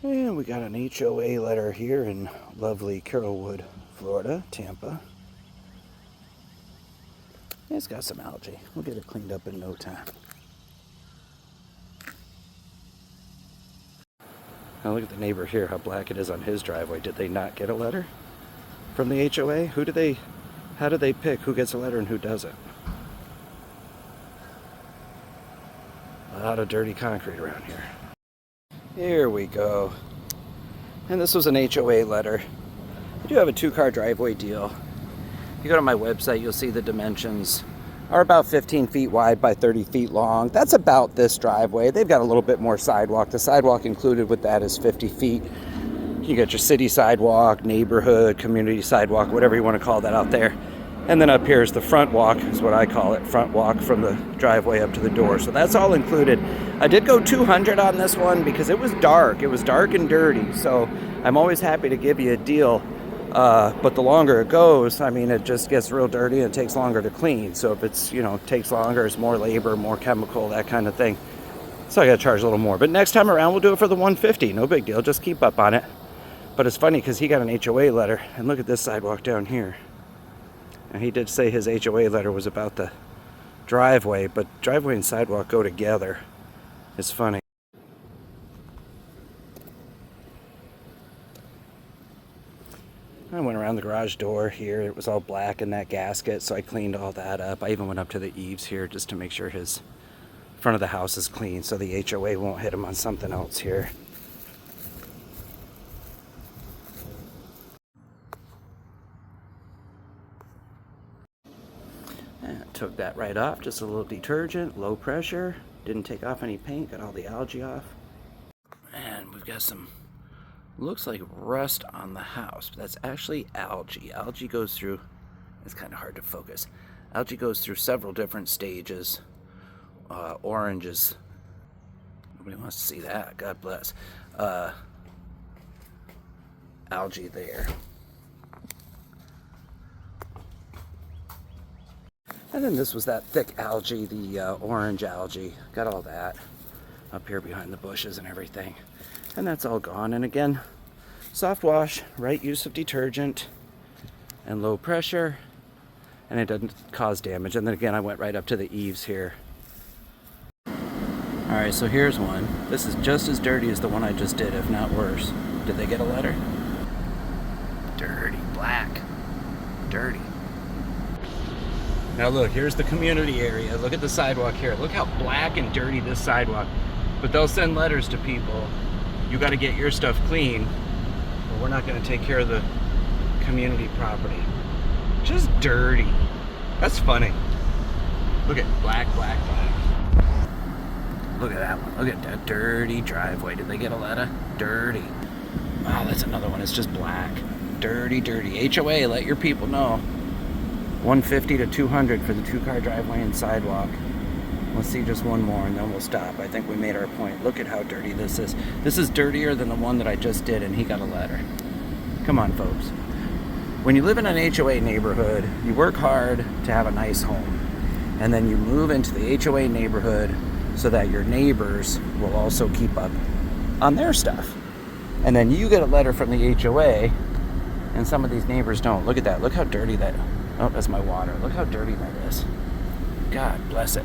And we got an HOA letter here in lovely Carrollwood, Florida, Tampa. It's got some algae. We'll get it cleaned up in no time. Now look at the neighbor here, how black it is on his driveway. Did they not get a letter from the HOA? How do they pick who gets a letter and who doesn't? A lot of dirty concrete around here. Here we go. And this was an HOA letter. I do have a 2-car driveway deal. If you go to my website, you'll see the dimensions are about 15 feet wide by 30 feet long. That's about this driveway. They've got a little bit more sidewalk. The sidewalk included with that is 50 feet. You get your city sidewalk, neighborhood, community sidewalk, whatever you want to call that out there. And then up here is the front walk, is what I call it, front walk from the driveway up to the door. So that's all included. I did go 200 on this one because it was dark. It was dark and dirty. So I'm always happy to give you a deal. But the longer it goes, I mean, it just gets real dirty and it takes longer to clean. So if it's, takes longer, it's more labor, more chemical, that kind of thing. So I got to charge a little more. But next time around, we'll do it for the 150. No big deal. Just keep up on it. But it's funny because he got an HOA letter. And look at this sidewalk down here. And he did say his HOA letter was about the driveway, but driveway and sidewalk go together. It's funny. I went around the garage door here. It was all black in that gasket, so I cleaned all that up. I even went up to the eaves here just to make sure his front of the house is clean so the HOA won't hit him on something else here. And took that right off, just a little detergent, low pressure. Didn't take off any paint, got all the algae off. And we've got some, looks like rust on the house, but that's actually algae. Algae goes through, it's kind of hard to focus. Algae goes through several different stages. Oranges, nobody wants to see that, God bless. Algae there. And then this was that thick algae, the orange algae. Got all that up here behind the bushes and everything. And that's all gone. And again, soft wash, right use of detergent, and low pressure. And it doesn't cause damage. And then again, I went right up to the eaves here. Alright, so here's one. This is just as dirty as the one I just did, if not worse. Did they get a letter? Dirty, black, dirty. Now look, here's the community area. Look at the sidewalk here. Look how black and dirty this sidewalk. But they'll send letters to people. You got to get your stuff clean, or we're not going to take care of the community property. Just dirty. That's funny. Look at black, black, black. Look at that one. Look at that dirty driveway. Did they get a letter? Dirty. Wow, that's another one. It's just black. Dirty, dirty. HOA, let your people know. 150 to 200 for the 2-car driveway and sidewalk. Let's see just one more and then we'll stop. I think we made our point. Look at how dirty this is. This is dirtier than the one that I just did and he got a letter. Come on, folks. When you live in an HOA neighborhood, you work hard to have a nice home. And then you move into the HOA neighborhood so that your neighbors will also keep up on their stuff. And then you get a letter from the HOA and some of these neighbors don't. Look at that. Look how dirty that is. Oh, that's my water. Look how dirty that is. God bless it.